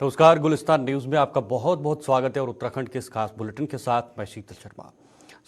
नमस्कार, गुलिस्तान न्यूज में आपका बहुत बहुत स्वागत है और उत्तराखंड के इस खास बुलेटिन के साथ मैं शीतल शर्मा।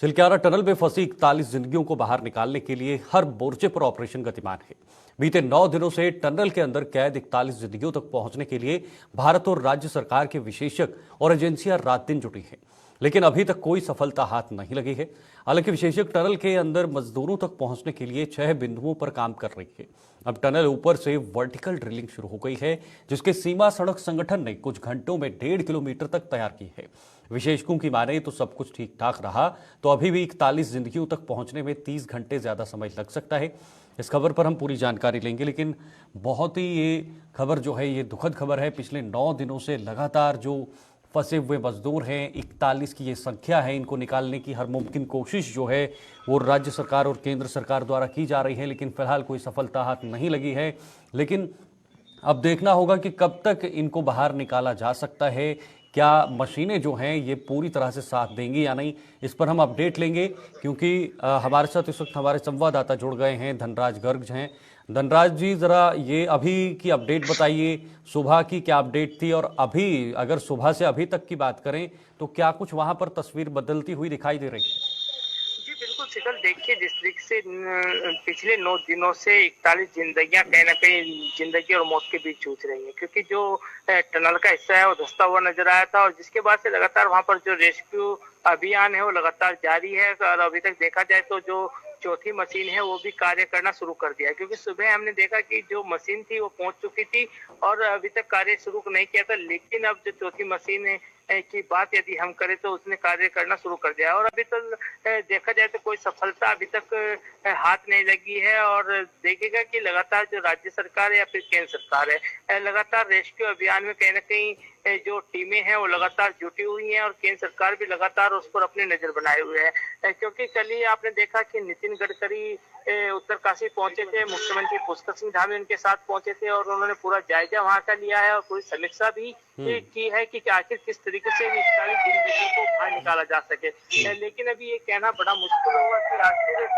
सिलक्यारा टनल में फंसी 41 जिंदगियों को बाहर निकालने के लिए हर मोर्चे पर ऑपरेशन गतिमान है। बीते 9 दिनों से टनल के अंदर कैद 41 जिंदगियों तक पहुंचने के लिए भारत और राज्य सरकार के विशेषज्ञ और एजेंसियां रात दिन जुटी हैं, लेकिन अभी तक कोई सफलता हाथ नहीं लगी है। हालांकि विशेषज्ञ टनल के अंदर मजदूरों तक पहुंचने के लिए 6 बिंदुओं पर काम कर रही है। अब टनल ऊपर से वर्टिकल ड्रिलिंग शुरू हो गई है, जिसके सीमा सड़क संगठन ने कुछ घंटों में 1.5 किलोमीटर तक तैयार की है। विशेषज्ञों की माने तो सब कुछ ठीक ठाक रहा तो अभी भी 41 जिंदगियों तक पहुंचने में 30 घंटे ज्यादा समय लग सकता है। इस खबर पर हम पूरी जानकारी लेंगे, लेकिन बहुत ही ये खबर जो है ये दुखद खबर है। पिछले 9 दिनों से लगातार जो फंसे हुए मजदूर हैं, 41 की ये संख्या है, इनको निकालने की हर मुमकिन कोशिश जो है वो राज्य सरकार और केंद्र सरकार द्वारा की जा रही है, लेकिन फिलहाल कोई सफलता हाथ नहीं लगी है। लेकिन अब देखना होगा कि कब तक इनको बाहर निकाला जा सकता है, क्या मशीनें जो हैं ये पूरी तरह से साथ देंगी या नहीं, इस पर हम अपडेट लेंगे। क्योंकि हमारे साथ इस वक्त हमारे संवाददाता जुड़ गए हैं, धनराज गर्ग हैं। धनराज जी, जरा ये अभी की अपडेट बताइए, सुबह की क्या अपडेट थी और अभी अगर सुबह से अभी तक की बात करें तो क्या कुछ वहां पर तस्वीर बदलती हुई दिखाई दे रही है? जी बिल्कुल शीतल, देखिए जिस तरीके से पिछले 9 दिनों से 41 जिंदगियां कहीं ना कहीं जिंदगी और मौत के बीच जूझ रही हैं, क्योंकि जो टनल का हिस्सा है वो धंसता हुआ नजर आया था और जिसके बाद से लगातार वहां पर जो रेस्क्यू अभियान है वो लगातार जारी है। और अभी तक देखा जाए तो जो चौथी मशीन है वो भी कार्य करना शुरू कर दिया है, क्योंकि सुबह हमने देखा कि जो मशीन थी वो पहुंच चुकी थी और अभी तक कार्य शुरू नहीं किया था, लेकिन अब जो चौथी मशीन की बात यदि हम करें तो उसने कार्य करना शुरू कर दिया और अभी तक देखा जाए तो कोई सफलता अभी तक हाथ नहीं लगी है। और देखेगा कि लगातार जो राज्य सरकार है या फिर केंद्र सरकार है, लगातार रेस्क्यू अभियान में कहीं ना कहीं जो टीमें हैं वो लगातार जुटी हुई हैं और केंद्र सरकार भी लगातार उस पर अपनी नजर बनाए हुए है। क्योंकि कल ही आपने देखा कि नितिन गडकरी उत्तरकाशी पहुंचे थे, मुख्यमंत्री पुष्कर सिंह धामी उनके साथ पहुंचे थे और उन्होंने पूरा जायजा वहां का लिया है और पूरी समीक्षा भी की है कि आखिर किस तरीके से 41 जिंदगियों को बाहर निकाला जा सके। लेकिन अभी ये कहना बड़ा मुश्किल होगा कि आखिर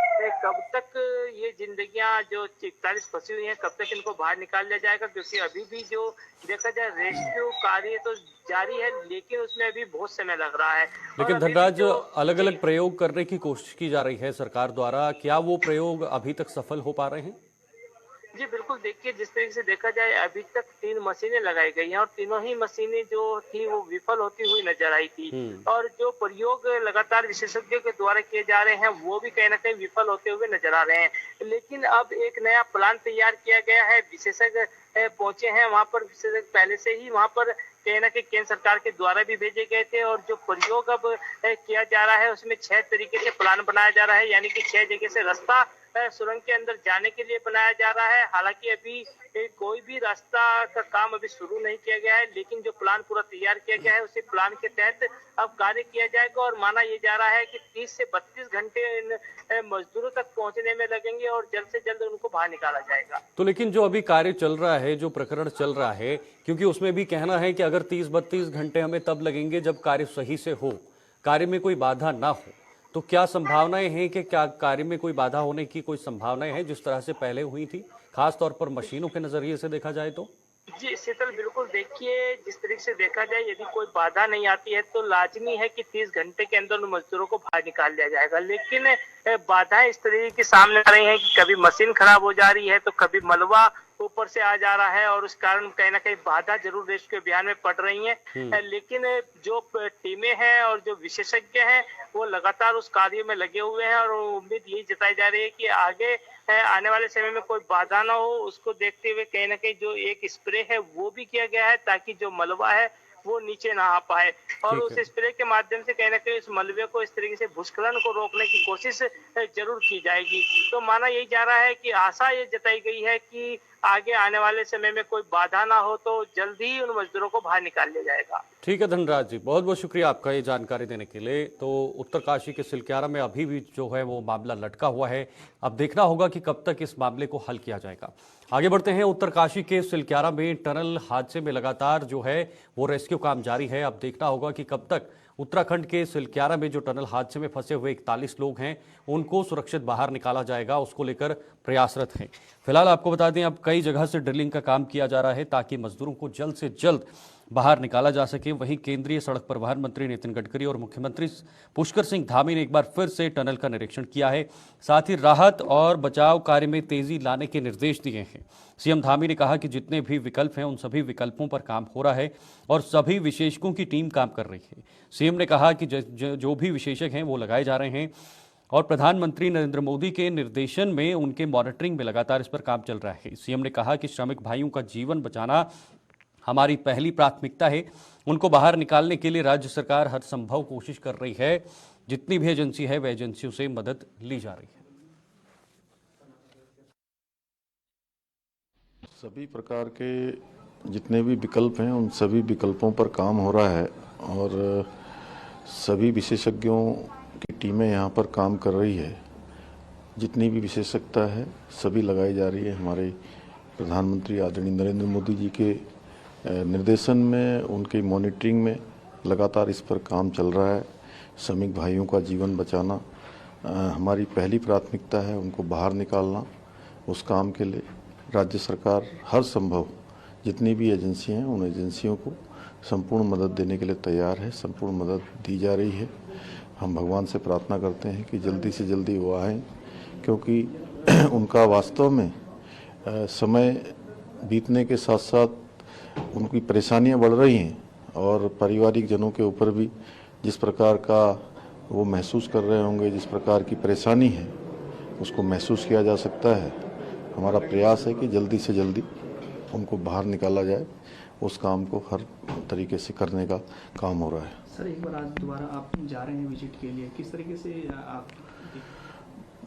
कब तक ये जिंदगियां जो 41 फंसी हुई हैं कब तक इनको बाहर निकाल लिया जाएगा, क्योंकि अभी भी जो देखा जाए रेस्क्यू कार्य तो जारी है, लेकिन उसमें अभी बहुत समय लग रहा है। लेकिन धनराज, अलग अलग प्रयोग करने की कोशिश की जा रही है सरकार द्वारा, क्या वो प्रयोग अभी तक सफल हो पा रहे हैं? जी बिल्कुल, देखिए जिस तरीके से देखा जाए अभी तक 3 मशीनें लगाई गई हैं और तीनों ही मशीनें जो थी वो विफल होती हुई नजर आई थी और जो प्रयोग लगातार विशेषज्ञों के द्वारा किए जा रहे हैं वो भी कहीं ना कहीं विफल होते हुए नजर आ रहे हैं। लेकिन अब एक नया प्लान तैयार किया गया है, विशेषज्ञ पहुंचे हैं वहां पर, विशेषज्ञ पहले से ही वहां पर कहीं ना कहीं केंद्र सरकार के द्वारा भी भेजे गए थे और जो प्रयोग अब किया जा रहा है उसमें 6 तरीके से प्लान बनाया जा रहा है, यानी कि 6 जगह से रास्ता सुरंग के अंदर जाने के लिए बनाया जा रहा है। हालांकि अभी कोई भी रास्ता का काम अभी शुरू नहीं किया गया है, लेकिन जो प्लान पूरा तैयार किया गया है उसी प्लान के तहत अब कार्य किया जाएगा और माना ये जा रहा है कि 30 से 32 घंटे इन मजदूरों तक पहुंचने में लगेंगे और जल्द से जल्द उनको बाहर निकाला जाएगा। तो लेकिन जो अभी कार्य चल रहा है, जो प्रकरण चल रहा है, क्योंकि उसमें भी कहना है कि अगर 30-32 घंटे हमें तब लगेंगे जब कार्य सही से हो, कार्य में कोई बाधा ना हो, तो क्या संभावनाएं हैं कि क्या कार्य में कोई बाधा होने की कोई संभावनाएं हैं जिस तरह से पहले हुई थी, खास तौर पर मशीनों के नजरिए से देखा जाए तो? जी शीतल, बिल्कुल देखिए जिस तरीके से देखा जाए यदि कोई बाधा नहीं आती है तो लाजमी है कि 30 घंटे के अंदर उन मजदूरों को बाहर निकाल लिया जाएगा, लेकिन बाधाएं इस तरीके के सामने आ रही हैं कि कभी मशीन खराब हो जा रही है तो कभी मलबा ऊपर से आ जा रहा है और उस कारण कहीं ना कहीं बाधा जरूर रेस्क्यू अभियान में पड़ रही है। लेकिन जो टीमें हैं और जो विशेषज्ञ हैं वो लगातार उस कार्य में लगे हुए हैं और उम्मीद यही जताई जा रही है कि आगे आने वाले समय में कोई बाधा ना हो। उसको देखते हुए कहीं ना कहीं जो एक स्प्रे है वो भी किया गया है ताकि जो मलबा है वो नीचे ना आ पाए और उस स्प्रे के माध्यम से कहीं ना कहीं उस मलबे को इस तरीके से भूस्खलन को रोकने की कोशिश जरूर की जाएगी। तो माना यही जा रहा है कि आशा ये जताई गई है कि आगे आने वाले समय में कोई बाधा ना हो तो जल्दी ही उन मजदूरों को बाहर निकाल लिया जाएगा। ठीक है धनराज जी, बहुत बहुत शुक्रिया आपका ये जानकारी देने के लिए। तो उत्तरकाशी के सिलक्यारा में अभी भी जो है वो मामला लटका हुआ है, अब देखना होगा कि कब तक इस मामले को हल किया जाएगा। आगे बढ़ते हैं, उत्तरकाशी के सिलक्यारा में टनल हादसे में लगातार जो है वो रेस्क्यू काम जारी है। अब देखना होगा कि कब तक उत्तराखंड के सिलक्यारा में जो टनल हादसे में फंसे हुए 41 लोग हैं उनको सुरक्षित बाहर निकाला जाएगा, उसको लेकर प्रयासरत हैं। फिलहाल आपको बता दें अब कई जगह से ड्रिलिंग का काम किया जा रहा है ताकि मजदूरों को जल्द से जल्द बाहर निकाला जा सके। वहीं केंद्रीय सड़क परिवहन मंत्री नितिन गडकरी और मुख्यमंत्री पुष्कर सिंह धामी ने एक बार फिर से टनल का निरीक्षण किया है। साथ ही राहत और बचाव कार्य में तेजी लाने के निर्देश दिए हैं। सीएम धामी ने कहा कि जितने भी विकल्प हैं उन सभी विकल्पों पर काम हो रहा है और सभी विशेषज्ञों की टीम काम कर रही है। सीएम ने कहा कि जो भी विशेषज्ञ हैं वो लगाए जा रहे हैं और प्रधानमंत्री नरेंद्र मोदी के निर्देशन में उनके मॉनिटरिंग में लगातार इस पर काम चल रहा है। सीएम ने कहा कि श्रमिक भाइयों का जीवन बचाना हमारी पहली प्राथमिकता है। उनको बाहर निकालने के लिए राज्य सरकार हर संभव कोशिश कर रही है। जितनी भी एजेंसी है वह एजेंसियों से मदद ली जा रही है। सभी प्रकार के जितने भी विकल्प हैं उन सभी विकल्पों पर काम हो रहा है और सभी विशेषज्ञों की टीमें यहाँ पर काम कर रही है। जितनी भी विशेषज्ञता है सभी लगाई जा रही है। हमारे प्रधानमंत्री आदरणीय नरेंद्र मोदी जी के निर्देशन में, उनकी मॉनिटरिंग में लगातार इस पर काम चल रहा है। श्रमिक भाइयों का जीवन बचाना हमारी पहली प्राथमिकता है। उनको बाहर निकालना, उस काम के लिए राज्य सरकार हर संभव जितनी भी एजेंसी हैं उन एजेंसियों को संपूर्ण मदद देने के लिए तैयार है। संपूर्ण मदद दी जा रही है। हम भगवान से प्रार्थना करते हैं कि जल्दी से जल्दी वो आएँ, क्योंकि उनका वास्तव में समय बीतने के साथ साथ उनकी परेशानियां बढ़ रही हैं और पारिवारिक जनों के ऊपर भी जिस प्रकार का वो महसूस कर रहे होंगे, जिस प्रकार की परेशानी है उसको महसूस किया जा सकता है। हमारा प्रयास है कि जल्दी से जल्दी उनको बाहर निकाला जाए। उस काम को हर तरीके से करने का काम हो रहा है। सर, एक बार आज दोबारा आप जा रहे हैं विजिट के लिए, किस तरीके से आप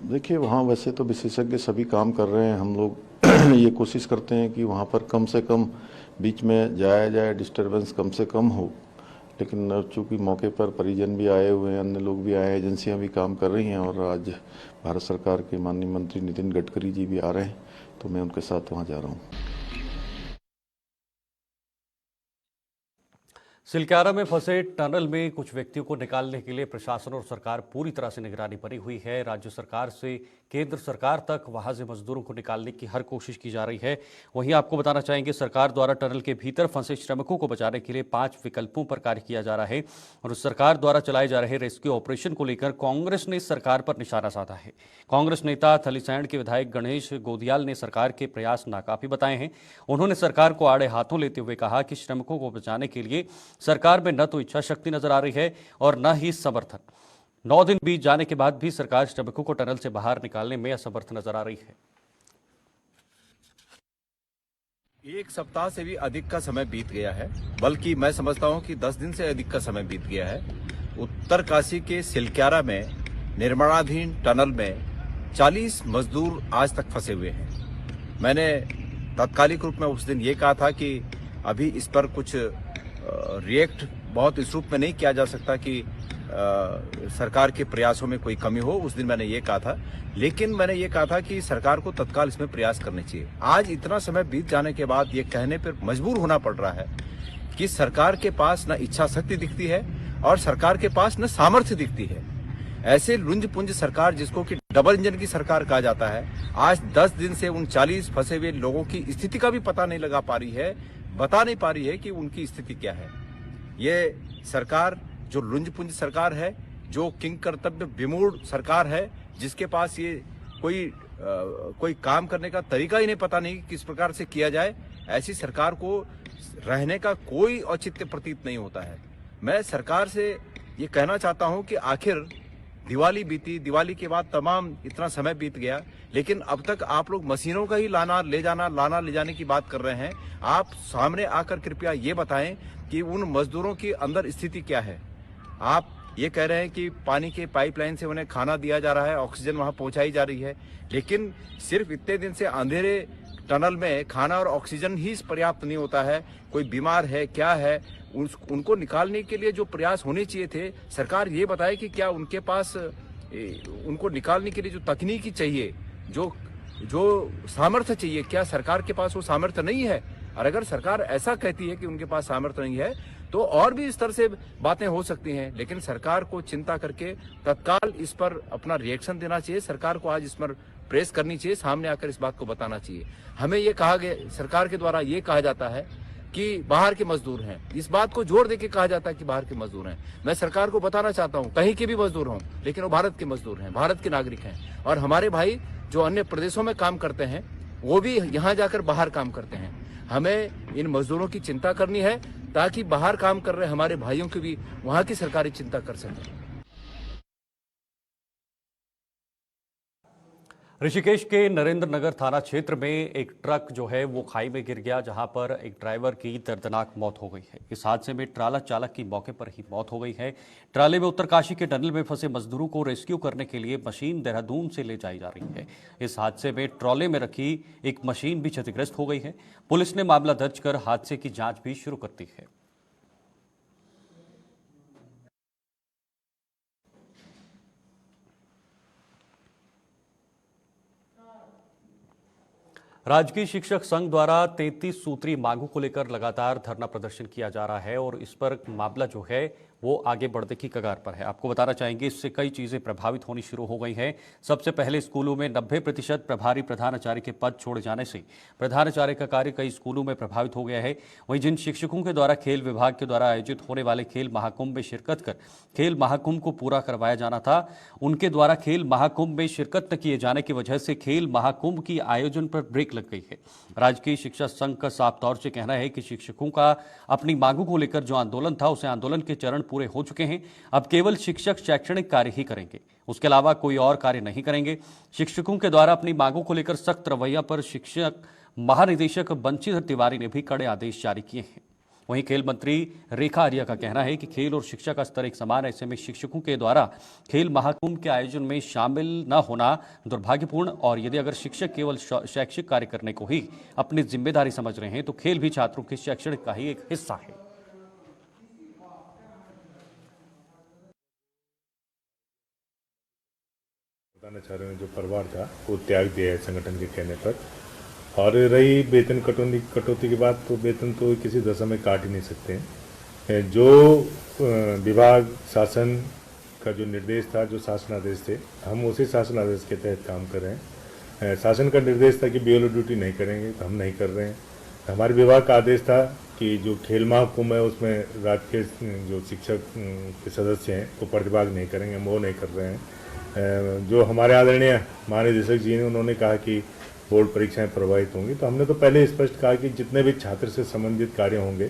देखिए, वहाँ वैसे तो विशेषज्ञ सभी काम कर रहे हैं। हम लोग ये कोशिश करते हैं कि वहाँ पर कम से कम बीच में जाया जाए, डिस्टर्बेंस कम से कम हो। लेकिन चूँकि मौके पर परिजन भी आए हुए हैं, अन्य लोग भी आए हैं, एजेंसियाँ भी काम कर रही हैं और आज भारत सरकार के माननीय मंत्री नितिन गडकरी जी भी आ रहे हैं, तो मैं उनके साथ वहाँ जा रहा हूँ। सिलक्यारा में फंसे टनल में कुछ व्यक्तियों को निकालने के लिए प्रशासन और सरकार पूरी तरह से निगरानी बनी हुई है। राज्य सरकार से केंद्र सरकार तक वहां से मजदूरों को निकालने की हर कोशिश की जा रही है। वहीं आपको बताना चाहेंगे, सरकार द्वारा टनल के भीतर फंसे श्रमिकों को बचाने के लिए 5 विकल्पों पर कार्य किया जा रहा है और सरकार द्वारा चलाए जा रहे रेस्क्यू ऑपरेशन को लेकर कांग्रेस ने सरकार पर निशाना साधा है। कांग्रेस नेता थलीसैंण के विधायक गणेश गोदियाल ने सरकार के प्रयास नाकाफी बताए हैं। उन्होंने सरकार को आड़े हाथों लेते हुए कहा कि श्रमिकों को बचाने के लिए सरकार में न तो इच्छा शक्ति नजर आ रही है और न ही समर्थन। 9 दिन बीत जाने के बाद भी सरकार श्रमिकों को टनल से बाहर निकालने में असमर्थ नजर आ रही है। एक सप्ताह से भी अधिक का समय बीत गया है, बल्कि मैं समझता हूं कि 10 दिन से अधिक का समय बीत गया है। उत्तरकाशी के सिलक्यारा में निर्माणाधीन टनल में 40 मजदूर आज तक फंसे हुए हैं। मैंने तात्कालिक रूप में उस दिन ये कहा था कि अभी इस पर कुछ रिएक्ट बहुत इस रूप में नहीं किया जा सकता कि सरकार के प्रयासों में कोई कमी हो। उस दिन मैंने ये कहा था, लेकिन मैंने ये कहा था कि सरकार को तत्काल इसमें प्रयास करने चाहिए। आज इतना समय बीत जाने के बाद ये कहने पर मजबूर होना पड़ रहा है कि सरकार के पास न इच्छा शक्ति दिखती है और सरकार के पास न सामर्थ्य दिखती है। ऐसे लुंज पुंज सरकार, जिसको कि डबल इंजन की सरकार कहा जाता है, आज 10 दिन से उन 40 फंसे हुए लोगों की स्थिति का भी पता नहीं लगा पा रही है, बता नहीं पा रही है कि उनकी स्थिति क्या है। ये सरकार जो लुंज पुंज सरकार है, जो किंग कर्तव्य विमूढ़ सरकार है, जिसके पास ये कोई काम करने का तरीका ही नहीं, पता नहीं किस प्रकार से किया जाए, ऐसी सरकार को रहने का कोई औचित्य प्रतीत नहीं होता है। मैं सरकार से ये कहना चाहता हूं कि आखिर दिवाली बीती, दिवाली के बाद तमाम इतना समय बीत गया, लेकिन अब तक आप लोग मशीनों का ही लाना ले जाने की बात कर रहे हैं। आप सामने आकर कृपया ये बताएं कि उन मजदूरों की अंदर स्थिति क्या है। आप ये कह रहे हैं कि पानी के पाइपलाइन से उन्हें खाना दिया जा रहा है, ऑक्सीजन वहां पहुंचाई जा रही है, लेकिन सिर्फ इतने दिन से अंधेरे टनल में खाना और ऑक्सीजन ही पर्याप्त नहीं होता है। कोई बीमार है, क्या है, उनको निकालने के लिए जो प्रयास होने चाहिए थे, सरकार ये बताए कि क्या उनके पास उनको निकालने के लिए जो तकनीकी चाहिए, जो सामर्थ्य चाहिए, क्या सरकार के पास वो सामर्थ्य नहीं है? और अगर सरकार ऐसा कहती है कि उनके पास सामर्थ्य नहीं है, तो और भी इस तरह से बातें हो सकती हैं। लेकिन सरकार को चिंता करके तत्काल इस पर अपना रिएक्शन देना चाहिए। सरकार को आज इस पर प्रेस करनी चाहिए, सामने आकर इस बात को बताना चाहिए। हमें ये कहा गया, सरकार के द्वारा ये कहा जाता है कि बाहर के मजदूर हैं। इस बात को जोर देके कहा जाता है कि बाहर के मजदूर हैं। मैं सरकार को बताना चाहता हूं, कहीं के भी मजदूर हों, लेकिन वो भारत के मजदूर हैं, भारत के नागरिक हैं। और हमारे भाई जो अन्य प्रदेशों में काम करते हैं वो भी यहाँ जाकर बाहर काम करते हैं। हमें इन मजदूरों की चिंता करनी है ताकि बाहर काम कर रहे हमारे भाइयों की भी वहाँ की सरकारी चिंता कर सकें। ऋषिकेश के नरेंद्र नगर थाना क्षेत्र में एक ट्रक जो है वो खाई में गिर गया, जहां पर एक ड्राइवर की दर्दनाक मौत हो गई है। इस हादसे में ट्राला चालक की मौके पर ही मौत हो गई है। ट्राले में उत्तरकाशी के टनल में फंसे मजदूरों को रेस्क्यू करने के लिए मशीन देहरादून से ले जाई जा रही है। इस हादसे में ट्रॉले में रखी एक मशीन भी क्षतिग्रस्त हो गई है। पुलिस ने मामला दर्ज कर हादसे की जांच भी शुरू कर दी है। राजकीय शिक्षक संघ द्वारा 33 सूत्री मांगों को लेकर लगातार धरना प्रदर्शन किया जा रहा है और इस पर मामला जो है वो आगे बढ़ने की कगार पर है। आपको बताना चाहेंगे इससे कई चीजें प्रभावित होनी शुरू हो गई हैं। सबसे पहले स्कूलों में 90% प्रभारी प्रधानाचार्य के पद छोड़े जाने से प्रधानाचार्य का कार्य कई स्कूलों में प्रभावित हो गया है। वहीं जिन शिक्षकों के द्वारा खेल विभाग के द्वारा आयोजित होने वाले खेल महाकुंभ में शिरकत कर खेल महाकुंभ को पूरा करवाया जाना था, उनके द्वारा खेल महाकुंभ में शिरकत न किए जाने की वजह से खेल महाकुंभ की आयोजन पर ब्रेक लग गई है। राजकीय शिक्षा संघ का साफ तौर से कहना है कि शिक्षकों का अपनी मांगों को लेकर जो आंदोलन था उसे आंदोलन के चरण पूरे हो चुके हैं। अब केवल शिक्षक शैक्षणिक कार्य ही करेंगे, उसके अलावा कोई और कार्य नहीं करेंगे। शिक्षकों के द्वारा अपनी मांगों को लेकर सख्त रवैया पर शिक्षक महानिदेशक बंशीधर तिवारी ने भी कड़े आदेश जारी किए हैं। वहीं खेल मंत्री रेखा आर्या का कहना है कि खेल और शिक्षा का स्तर एक समान, ऐसे में शिक्षकों के द्वारा खेल महाकुंभ के आयोजन में शामिल न होना दुर्भाग्यपूर्ण, और यदि अगर शिक्षक केवल शैक्षिक कार्य करने को ही अपनी जिम्मेदारी समझ रहे हैं तो खेल भी छात्रों के शैक्षणिक का ही एक हिस्सा है। प्रधानाचार्य ने जो परिवार था वो त्याग दिया है संगठन के कहने पर। और रही वेतन कटौती की बात, तो वेतन तो किसी दशा में काट ही नहीं सकते हैं। जो विभाग शासन का जो निर्देश था, जो शासनादेश थे, हम उसी शासनादेश के तहत काम कर रहे हैं। शासन का निर्देश था कि बीएलओ ड्यूटी नहीं करेंगे, तो हम नहीं कर रहे हैं। हमारे विभाग का आदेश था कि जो खेल महाकुंभ है उसमें राज्य के जो शिक्षक के सदस्य हैं वो प्रतिभाग नहीं करेंगे, हम वो नहीं कर रहे हैं। जो हमारे आदरणीय महानिदेशक जी ने उन्होंने कहा कि बोर्ड परीक्षाएं प्रभावित होंगी, तो हमने तो पहले स्पष्ट कहा कि जितने भी छात्र से संबंधित कार्य होंगे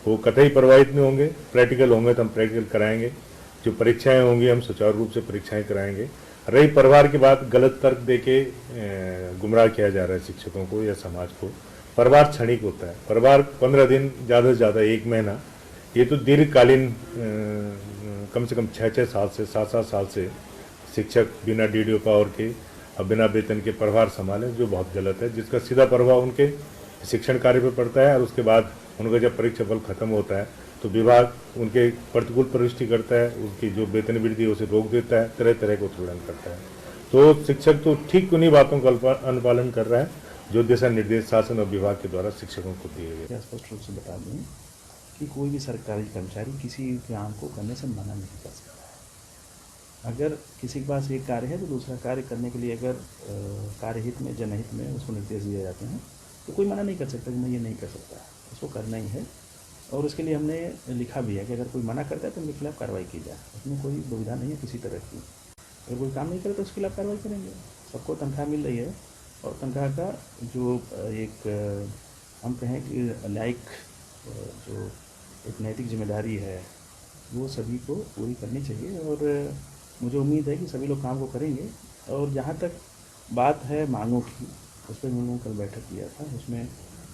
वो कतई प्रभावित नहीं होंगे। प्रैक्टिकल होंगे तो हम प्रैक्टिकल कराएंगे, जो परीक्षाएं होंगी हम सुचारू रूप से परीक्षाएं कराएंगे। रही परिवार की बात, गलत तर्क देके गुमराह किया जा रहा है शिक्षकों को या समाज को। परिवार क्षणिक होता है, परिवार 15 दिन, ज़्यादा से ज़्यादा 1 महीना, ये तो दीर्घकालीन कम से कम 6-6 साल से 7-7 साल से शिक्षक बिना डीडीओ पावर के और बिना वेतन के परिवार संभालें, जो बहुत गलत है, जिसका सीधा प्रभाव उनके शिक्षण कार्य पर पड़ता है। और उसके बाद उनका जब परीक्षा फल खत्म होता है तो विभाग उनके प्रतिकूल प्रविष्टि करता है, उनकी जो वेतन वृद्धि उसे रोक देता है, तरह तरह का उत्पीड़न करता है। तो शिक्षक तो ठीक उन्हीं बातों का अनुपालन कर रहा है जो दिशा निर्देश शासन और विभाग के द्वारा शिक्षकों को दिए गए। स्पष्ट रूप से बता दें कि कोई भी सरकारी कर्मचारी किसी काम को करने से मना नहीं कर सकता है। अगर किसी के पास एक कार्य है तो दूसरा कार्य करने के लिए अगर कार्यहित में, जनहित में उसको निर्देश दिए जाते हैं तो कोई मना नहीं कर सकता कि मैं ये नहीं कर सकता, उसको करना ही है। और उसके लिए हमने लिखा भी है कि अगर कोई मना करता है तो उनके खिलाफ कार्रवाई की जाए, उसमें कोई दुविधा नहीं है किसी तरह की। अगर कोई काम नहीं करे तो उसके खिलाफ कार्रवाई करेंगे। सबको तनख्वाह मिल रही है और तनख्वाह का जो एक हम कहें कि न्यायिक जो एक नैतिक जिम्मेदारी है वो सभी को पूरी करनी चाहिए। और मुझे उम्मीद है कि सभी लोग काम को करेंगे। और जहाँ तक बात है मांगों की, उस पर हम लोगों कल बैठक किया था, उसमें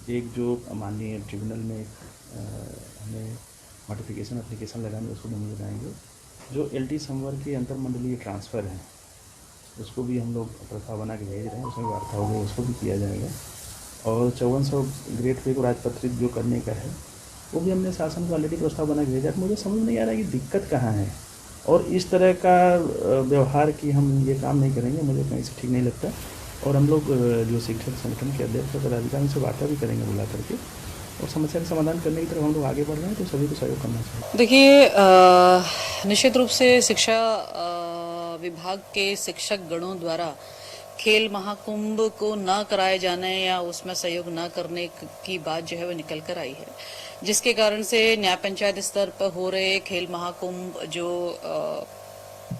एक जो माननीय ट्रिब्यूनल में हमें नोटिफिकेशन एप्लीकेशन लगाने उसको नहीं लगाएंगे। जो LT संवर्ग के अंतर्मंडलीय ट्रांसफ़र हैं उसको भी हम लोग प्रस्ताव बना के भेज रहे हैं, उसमें वार्ता हो गई, उसको भी किया जाएगा। और 5400 ग्रेड पे को राजपत्रित जो करने का है वो भी हमने शासन को ऑलरेडी प्रस्ताव बना के भेजा। मुझे समझ नहीं आ रहा है कि दिक्कत कहाँ है, और इस तरह का व्यवहार कि हम ये काम नहीं करेंगे मुझे कहीं से ठीक नहीं लगता। और हम लोग जो शिक्षक संगठन के अध्यक्ष और पदाधिकारी से वार्ता भी करेंगे बुला करके, और समस्या का समाधान करने की तरफ हम लोग आगे बढ़ रहे हैं। तो सभी को सहयोग करना चाहिए। देखिए, निश्चित रूप से शिक्षा विभाग के शिक्षक गणों द्वारा खेल महाकुंभ को न कराए जाने या उसमें सहयोग न करने की बात जो है वो निकल कर आई है, जिसके कारण से न्याय पंचायत स्तर पर हो रहे खेल महाकुंभ जो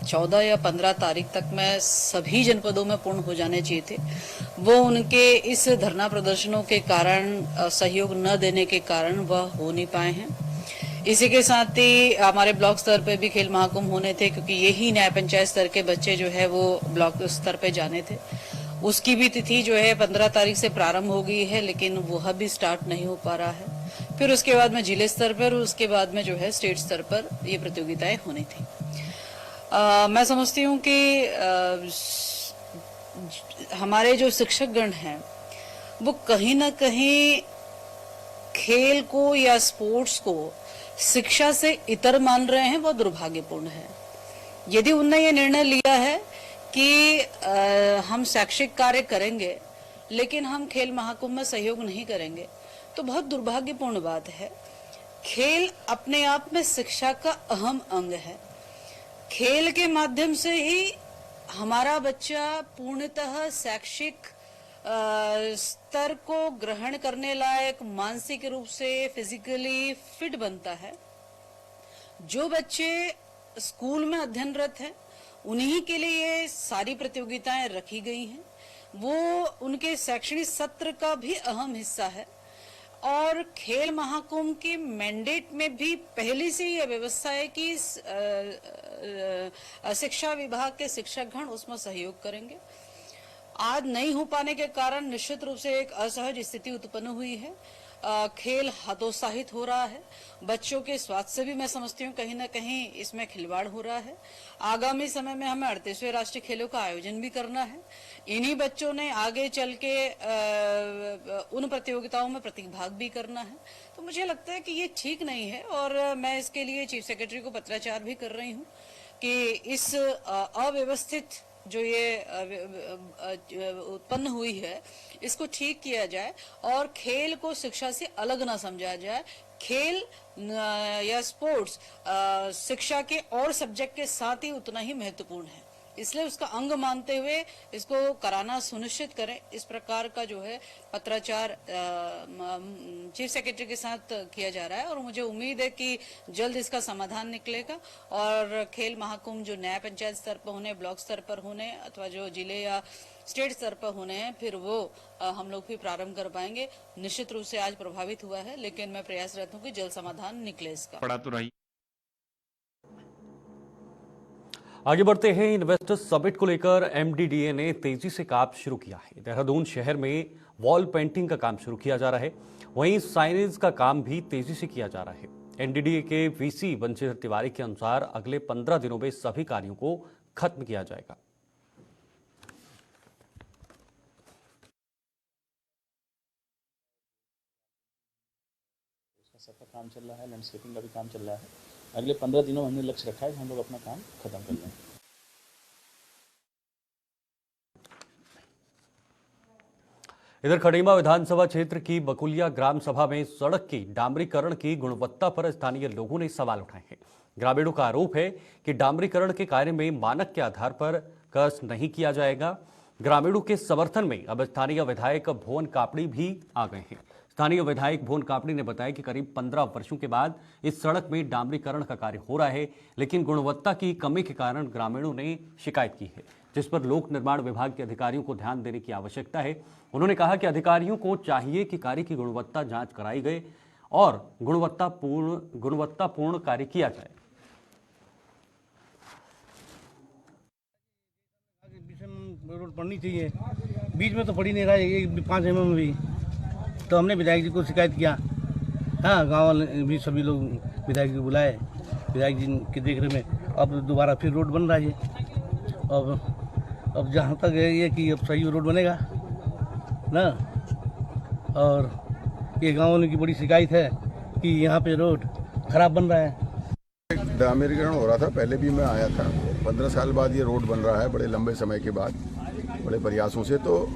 14 या 15 तारीख तक में सभी जनपदों में पूर्ण हो जाने चाहिए थे, वो उनके इस धरना प्रदर्शनों के कारण, सहयोग न देने के कारण वह हो नहीं पाए हैं। इसी के साथ ही हमारे ब्लॉक स्तर पे भी खेल महाकुंभ होने थे, क्योंकि यही न्याय पंचायत स्तर के बच्चे जो है वो ब्लॉक स्तर पे जाने थे। उसकी भी तिथि जो है 15 तारीख से प्रारंभ हो गई है, लेकिन वह भी स्टार्ट नहीं हो पा रहा है। फिर उसके बाद में जिले स्तर पर, उसके बाद में जो है स्टेट स्तर पर ये प्रतियोगिताएं होनी थी। मैं समझती हूँ कि हमारे जो शिक्षकगण हैं वो कहीं ना कहीं खेल को या स्पोर्ट्स को शिक्षा से इतर मान रहे हैं, वो दुर्भाग्यपूर्ण है। यदि उनने ये निर्णय लिया है कि हम शैक्षिक कार्य करेंगे लेकिन हम खेल महाकुंभ में सहयोग नहीं करेंगे, तो बहुत दुर्भाग्यपूर्ण बात है। खेल अपने आप में शिक्षा का अहम अंग है। खेल के माध्यम से ही हमारा बच्चा पूर्णतः शैक्षिक स्तर को ग्रहण करने लायक, मानसिक रूप से फिजिकली फिट बनता है। जो बच्चे स्कूल में अध्ययनरत हैं उन्हीं के लिए ये सारी प्रतियोगिताएं रखी गई हैं। वो उनके शैक्षणिक सत्र का भी अहम हिस्सा है और खेल महाकुंभ के मैंडेट में भी पहले से यह व्यवस्था है कि शिक्षा विभाग के शिक्षकगण उसमें सहयोग करेंगे। आज नहीं हो पाने के कारण निश्चित रूप से एक असहज स्थिति उत्पन्न हुई है। खेल हतोत्साहित हो रहा है। बच्चों के स्वास्थ्य से भी मैं समझती हूँ कहीं ना कहीं इसमें खिलवाड़ हो रहा है। आगामी समय में हमें 38वें राष्ट्रीय खेलों का आयोजन भी करना है। इन्हीं बच्चों ने आगे चल के उन प्रतियोगिताओं में प्रतिभाग भी करना है। तो मुझे लगता है कि ये ठीक नहीं है और मैं इसके लिए चीफ सेक्रेटरी को पत्राचार भी कर रही हूँ कि इस अव्यवस्थित जो ये उत्पन्न हुई है इसको ठीक किया जाए और खेल को शिक्षा से अलग ना समझा जाए। खेल या स्पोर्ट्स शिक्षा के और सब्जेक्ट के साथ ही उतना ही महत्वपूर्ण है, इसलिए उसका अंग मानते हुए इसको कराना सुनिश्चित करें। इस प्रकार का जो है पत्राचार चीफ सेक्रेटरी के साथ किया जा रहा है और मुझे उम्मीद है कि जल्द इसका समाधान निकलेगा और खेल महाकुंभ जो न्याय पंचायत स्तर पर होने, ब्लॉक स्तर पर होने अथवा जो जिले या स्टेट स्तर पर होने हैं, फिर वो हम लोग भी प्रारंभ कर पाएंगे। निश्चित रूप से आज प्रभावित हुआ है, लेकिन मैं प्रयासरत हूँ कि जल्द समाधान निकले इसका। पड़ा तो रही। आगे बढ़ते हैं। इन्वेस्टर्स समिट को लेकर एमडीडीए ने तेजी से काम शुरू किया है। देहरादून शहर में वॉल पेंटिंग का काम शुरू किया जा रहा है, वहीं साइनेज का काम भी तेजी से किया जा रहा है। एनडीडीए के वीसी बंशीधर तिवारी के अनुसार अगले 15 दिनों में सभी कार्यों को खत्म किया जाएगा। सबका काम चल रहा है, लैंडस्केपिंग का भी काम चल रहा है। अगले 15 दिनों में हमने लक्ष्य रखा है कि हम लोग अपना काम खत्म कर लें। इधर खड़ीमा विधानसभा क्षेत्र की बकुलिया ग्राम सभा में सड़क की डामरीकरण की गुणवत्ता पर स्थानीय लोगों ने सवाल उठाए हैं। ग्रामीणों का आरोप है कि डामरीकरण के कार्य में मानक के आधार पर खर्च नहीं किया जाएगा। ग्रामीणों के समर्थन में अब स्थानीय विधायक भुवन कापड़ी भी आ गए हैं। स्थानीय विधायक भुवन कापड़ी ने बताया कि करीब 15 वर्षों के बाद इस सड़क में डामरीकरण का कार्य हो रहा है, लेकिन गुणवत्ता की कमी के कारण ग्रामीणों ने शिकायत की है, जिस पर लोक निर्माण विभाग के अधिकारियों को ध्यान देने की आवश्यकता है। उन्होंने कहा कि अधिकारियों को चाहिए कि कार्य की गुणवत्ता जांच कराई गए और गुणवत्तापूर्ण कार्य किया जाए। रोड पड़नी चाहिए, बीच में तो पड़ी नहीं रहा है 5 mm भी। तो हमने विधायक जी को शिकायत किया। हाँ, गांव वाले भी सभी लोग विधायक जी बुलाए, विधायक जी की देखरेख में अब दोबारा फिर रोड बन रहा है। अब जहाँ तक है ये कि अब सही रोड बनेगा ना। और ये गांव वालों की बड़ी शिकायत है कि यहाँ पे रोड खराब बन रहा है। डामरीकरण हो रहा था, पहले भी मैं आया था। 15 साल बाद ये रोड बन रहा है, बड़े लंबे समय के बाद, बड़े प्रयासों से। तो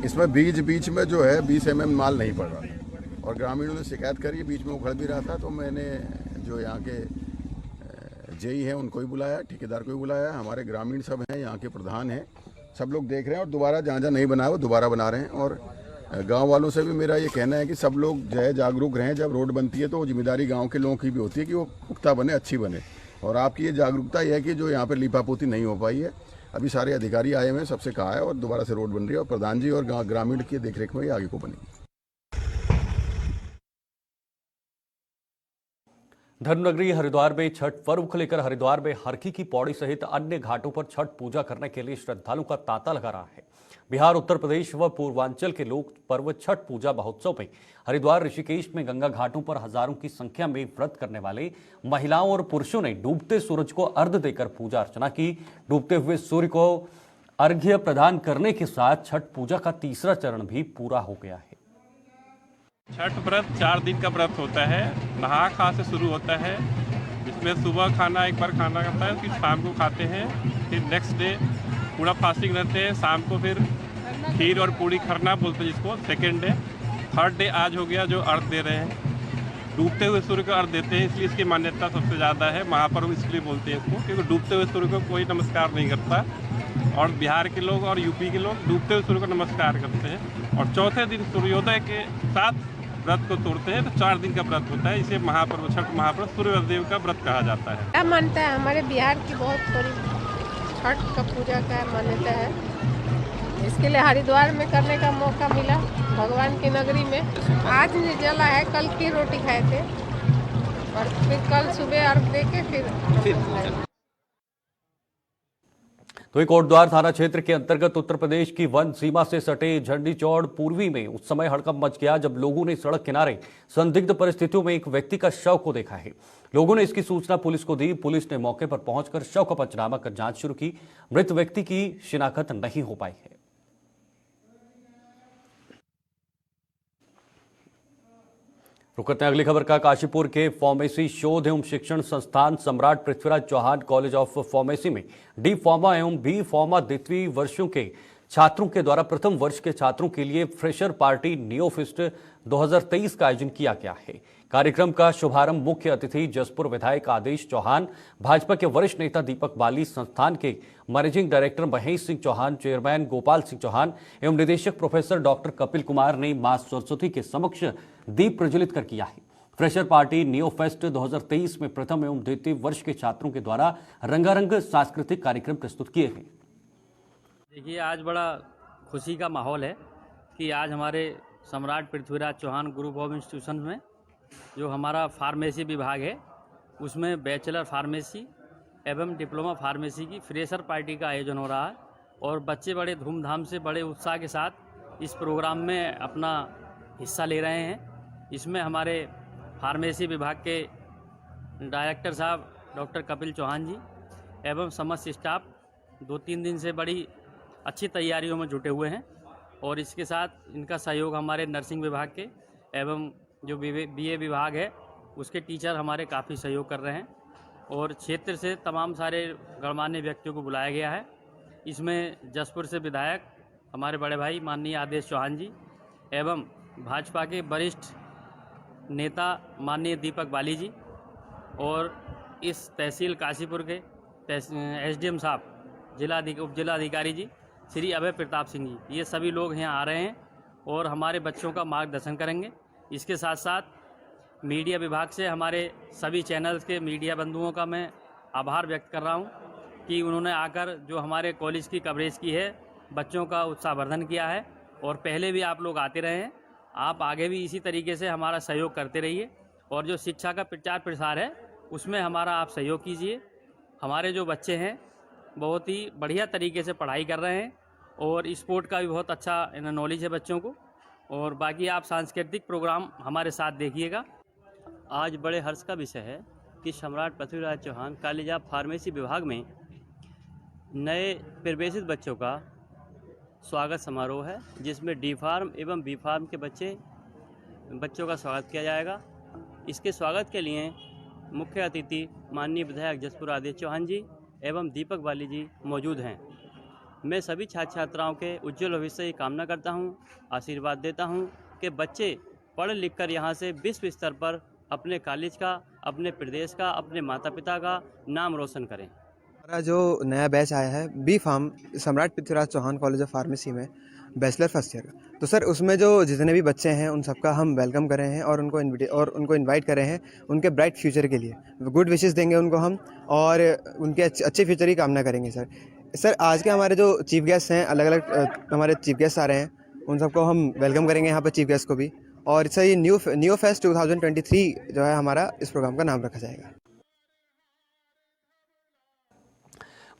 इसमें बीच में जो है 20 mm माल नहीं पड़ रहा था और ग्रामीणों ने शिकायत करी, बीच में उखड़ भी रहा था। तो मैंने जो यहाँ के जेई हैं उनको ही बुलाया, ठेकेदार को ही बुलाया, हमारे ग्रामीण सब हैं, यहाँ के प्रधान हैं, सब लोग देख रहे हैं और दोबारा जहाँ जहाँ नहीं बनाया वो दोबारा बना रहे हैं। और गांव वालों से भी मेरा ये कहना है कि सब लोग जो है जागरूक रहें। जब रोड बनती है तो वो जिम्मेदारी गांव के लोगों की भी होती है कि वो पुख्ता बने, अच्छी बने। और आपकी ये जागरूकता ये है कि जो यहाँ पर लीपापोती नहीं हो पाई है, अभी सारे अधिकारी आए हुए हैं, सबसे कहा है और दोबारा से रोड बन रही है और प्रधान जी और ग्रामीण की देखरेख में ये आगे को बनेगी। धर्मनगरी हरिद्वार में छठ पर्व को लेकर हरिद्वार में हरकी की पौड़ी सहित अन्य घाटों पर छठ पूजा करने के लिए श्रद्धालुओं का तांता लगा रहा है। बिहार, उत्तर प्रदेश व पूर्वांचल के लोग पर्व छठ पूजा महोत्सव में हरिद्वार ऋषिकेश में गंगा घाटों पर हजारों की संख्या में व्रत करने वाले महिलाओं और पुरुषों ने डूबते सूरज को अर्घ्य देकर पूजा अर्चना की। डूबते हुए सूर्य को अर्घ्य प्रदान करने के साथ छठ पूजा का तीसरा चरण भी पूरा हो गया है। छठ व्रत 4 दिन का व्रत होता है। नहा खा से शुरू होता है, जिसमें सुबह खाना एक बार खाना करता है, फिर शाम को खाते हैं, फिर नेक्स्ट डे पूरा फास्टिंग रहते हैं। शाम को फिर खीर और पूड़ी खरना बोलते हैं जिसको, सेकेंड डे। थर्ड डे आज हो गया जो अर्घ दे रहे हैं, डूबते हुए सूर्य को अर्घ देते हैं, इसलिए इसकी मान्यता सबसे ज़्यादा है। महापर्व इसलिए बोलते हैं इसको, क्योंकि डूबते हुए सूर्य को कोई नमस्कार नहीं करता। और बिहार के लोग और यूपी के लोग डूबते हुए सूर्य को नमस्कार करते हैं। और चौथे दिन सूर्योदय के साथ व्रत को तोड़ते हैं। तो 4 दिन का व्रत होता है। इसे महापर्व, छठ महापर्व सूर्यदेव का व्रत कहा जाता है। क्या मानता है, हमारे बिहार की बहुत बड़ी छठ का पूजा का मान्यता है। इसके लिए हरिद्वार में करने का मौका मिला, भगवान की नगरी में। आज निर्जला है, कल की रोटी खाए थे और फिर कल सुबह अर्घ दे के फिर तो एक कोटद्वार थाना क्षेत्र के अंतर्गत उत्तर प्रदेश की वन सीमा से सटे झंडी चौड़ पूर्वी में उस समय हड़कंप मच गया जब लोगों ने सड़क किनारे संदिग्ध परिस्थितियों में एक व्यक्ति का शव को देखा है। लोगों ने इसकी सूचना पुलिस को दी। पुलिस ने मौके पर पहुंचकर शव का पंचनामा कर जांच शुरू की। मृत व्यक्ति की शिनाख्त नहीं हो पाई है। रुक करते हैं अगली खबर का। काशीपुर के फार्मेसी शोध एवं शिक्षण संस्थान Samrat Prithviraj Chauhan college of pharmacy में डी फार्मा एवं बी फार्मा द्वितीय वर्षों के छात्रों के द्वारा प्रथम वर्ष के छात्रों के लिए फ्रेशर पार्टी नियोफिस्ट 2023 का आयोजन किया गया है। कार्यक्रम का शुभारंभ मुख्य अतिथि जसपुर विधायक आदेश चौहान, भाजपा के वरिष्ठ नेता दीपक बाली, संस्थान के managing director Mahesh Singh Chauhan, chairman Gopal Singh Chauhan एवं निदेशक प्रोफेसर डॉक्टर कपिल कुमार ने मां सरस्वती के समक्ष दीप प्रज्वलित कर किया है। फ्रेशर पार्टी नियोफेस्ट 2023 में प्रथम एवं द्वितीय वर्ष के छात्रों के द्वारा रंगारंग सांस्कृतिक कार्यक्रम प्रस्तुत किए गए। देखिए, आज बड़ा खुशी का माहौल है कि आज हमारे Samrat Prithviraj Chauhan group of institution में जो हमारा फार्मेसी विभाग है उसमें बैचलर फार्मेसी एवं डिप्लोमा फार्मेसी की फ्रेशर पार्टी का आयोजन हो रहा है। और बच्चे बड़े धूमधाम से, बड़े उत्साह के साथ इस प्रोग्राम में अपना हिस्सा ले रहे हैं। इसमें हमारे फार्मेसी विभाग के डायरेक्टर साहब डॉक्टर कपिल चौहान जी एवं समस्त स्टाफ 2-3 दिन से बड़ी अच्छी तैयारियों में जुटे हुए हैं। और इसके साथ इनका सहयोग हमारे नर्सिंग विभाग के एवं जो बीए विभाग है उसके टीचर हमारे काफ़ी सहयोग कर रहे हैं। और क्षेत्र से तमाम सारे गणमान्य व्यक्तियों को बुलाया गया है। इसमें जसपुर से विधायक हमारे बड़े भाई माननीय आदेश चौहान जी एवं भाजपा के वरिष्ठ नेता माननीय दीपक बाली जी और इस तहसील काशीपुर के एसडीएम साहब, उप जिलाधिकारी जी श्री अभय प्रताप सिंह जी, ये सभी लोग यहाँ आ रहे हैं और हमारे बच्चों का मार्गदर्शन करेंगे। इसके साथ साथ मीडिया विभाग से हमारे सभी चैनल्स के मीडिया बंधुओं का मैं आभार व्यक्त कर रहा हूँ कि उन्होंने आकर जो हमारे कॉलेज की कवरेज की है, बच्चों का उत्साहवर्धन किया है। और पहले भी आप लोग आते रहे हैं, आप आगे भी इसी तरीके से हमारा सहयोग करते रहिए। और जो शिक्षा का प्रचार प्रसार है उसमें हमारा आप सहयोग कीजिए। हमारे जो बच्चे हैं बहुत ही बढ़िया तरीके से पढ़ाई कर रहे हैं और स्पोर्ट का भी बहुत अच्छा नॉलेज है बच्चों को। और बाकी आप सांस्कृतिक प्रोग्राम हमारे साथ देखिएगा। आज बड़े हर्ष का विषय है कि Samrat Prithviraj Chauhan college of pharmacy विभाग में नए प्रवेशित बच्चों का स्वागत समारोह है, जिसमें डी फार्म एवं बी फार्म के बच्चों का स्वागत किया जाएगा। इसके स्वागत के लिए मुख्य अतिथि माननीय विधायक जसपुर आदेश चौहान जी एवं दीपक बाली जी मौजूद हैं। मैं सभी छात्र छात्राओं के उज्जवल भविष्य की कामना करता हूं, आशीर्वाद देता हूं कि बच्चे पढ़ लिख कर यहाँ से विश्व स्तर पर अपने कॉलेज का, अपने प्रदेश का, अपने माता पिता का नाम रोशन करें। हमारा जो नया बैच आया है B pharm Samrat Prithviraj Chauhan college of pharmacy में बैचलर फर्स्ट ईयर का, तो सर उसमें जो जितने भी बच्चे हैं उन सबका हम वेलकम कर रहे हैं और उनको इनवाइट कर रहे हैं उनके ब्राइट फ्यूचर के लिए। गुड विशेस देंगे उनको हम और उनके अच्छे फ्यूचर की कामना करेंगे। सर आज के हमारे जो चीफ गेस्ट हैं, अलग अलग हमारे चीफ गेस्ट आ रहे हैं, उन सबको हम वेलकम करेंगे यहाँ पर चीफ गेस्ट को भी। और सर ये न्यू फेस्ट 2023 जो है हमारा इस प्रोग्राम का नाम रखा जाएगा।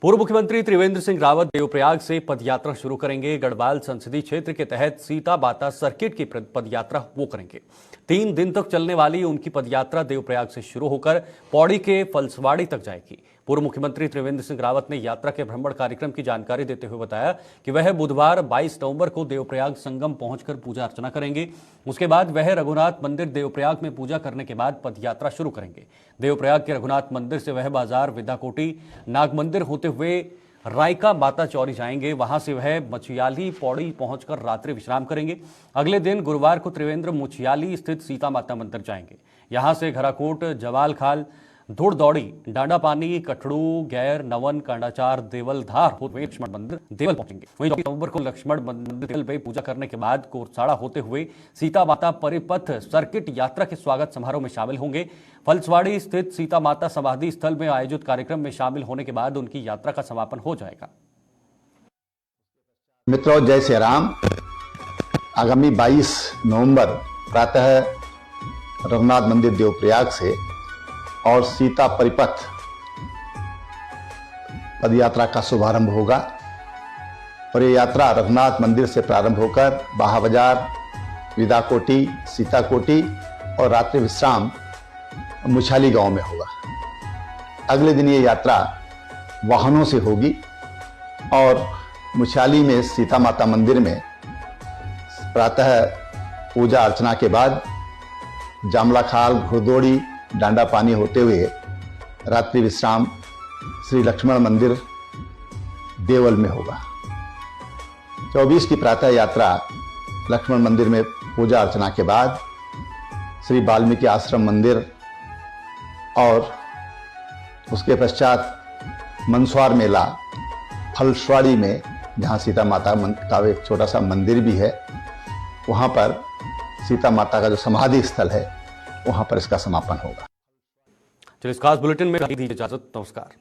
पूर्व मुख्यमंत्री त्रिवेंद्र सिंह रावत देवप्रयाग से पदयात्रा शुरू करेंगे। गढ़वाल संसदीय क्षेत्र के तहत सीता माता सर्किट की पदयात्रा वो करेंगे। 3 दिन तक चलने वाली उनकी पदयात्रा देवप्रयाग से शुरू होकर पौड़ी के फलसवाड़ी तक जाएगी। पूर्व मुख्यमंत्री त्रिवेंद्र सिंह रावत ने यात्रा के भ्रमण कार्यक्रम की जानकारी देते हुए बताया कि वह बुधवार 22 नवंबर को देवप्रयाग संगम पहुंचकर पूजा अर्चना करेंगे। उसके बाद वह रघुनाथ मंदिर देवप्रयाग में पूजा करने के बाद पदयात्रा शुरू करेंगे। देवप्रयाग के रघुनाथ मंदिर से वह बाजार, विद्याकोटी, नाग मंदिर होते हुए रायका माता चौरी जाएंगे। वहां से वह मछियाली पौड़ी पहुंचकर रात्रि विश्राम करेंगे। अगले दिन गुरुवार को त्रिवेंद्र मुछियाली स्थित सीता माता मंदिर जाएंगे। यहां से घराकोट, जवाल खाल, धुड़ दौड़ी, डांडा पानी, कठड़ू, गैर, नवन, कांडाचार, देवलधार होते हुए लक्ष्मण मंदिर देवल पहुंचेंगे। वहीं 24 नवंबर को लक्ष्मण मंदिर देवल में पूजा करने के बाद कोरसाड़ा होते हुए सीता माता परिपथ सर्किट यात्रा के स्वागत समारोह में शामिल होंगे। फलसवाड़ी स्थित सीता माता समाधि स्थल में आयोजित कार्यक्रम में शामिल होने के बाद उनकी यात्रा का समापन हो जाएगा। मित्रों, जय श्री राम। आगामी 22 नवंबर प्रातः रघुनाथ मंदिर देवप्रयाग से और सीता परिपथ पदयात्रा का शुभारंभ होगा और ये यात्रा रघुनाथ मंदिर से प्रारंभ होकर बाहा बाजार, विदाकोटी, सीताकोटी और रात्रि विश्राम मुछाली गांव में होगा। अगले दिन ये यात्रा वाहनों से होगी और मुछाली में सीता माता मंदिर में प्रातः पूजा अर्चना के बाद जामला खाल, घुड़दौड़ी, डांडा पानी होते हुए रात्रि विश्राम श्री लक्ष्मण मंदिर देवल में होगा। 24 की प्रातः यात्रा लक्ष्मण मंदिर में पूजा अर्चना के बाद श्री वाल्मीकि आश्रम मंदिर और उसके पश्चात मनस्वार मेला फलसवाड़ी में, जहाँ सीता माता का एक छोटा सा मंदिर भी है, वहाँ पर सीता माता का जो समाधि स्थल है वहाँ पर इसका समापन होगा। चलिए इस खास बुलेटिन में दीजिए इजाजत। नमस्कार।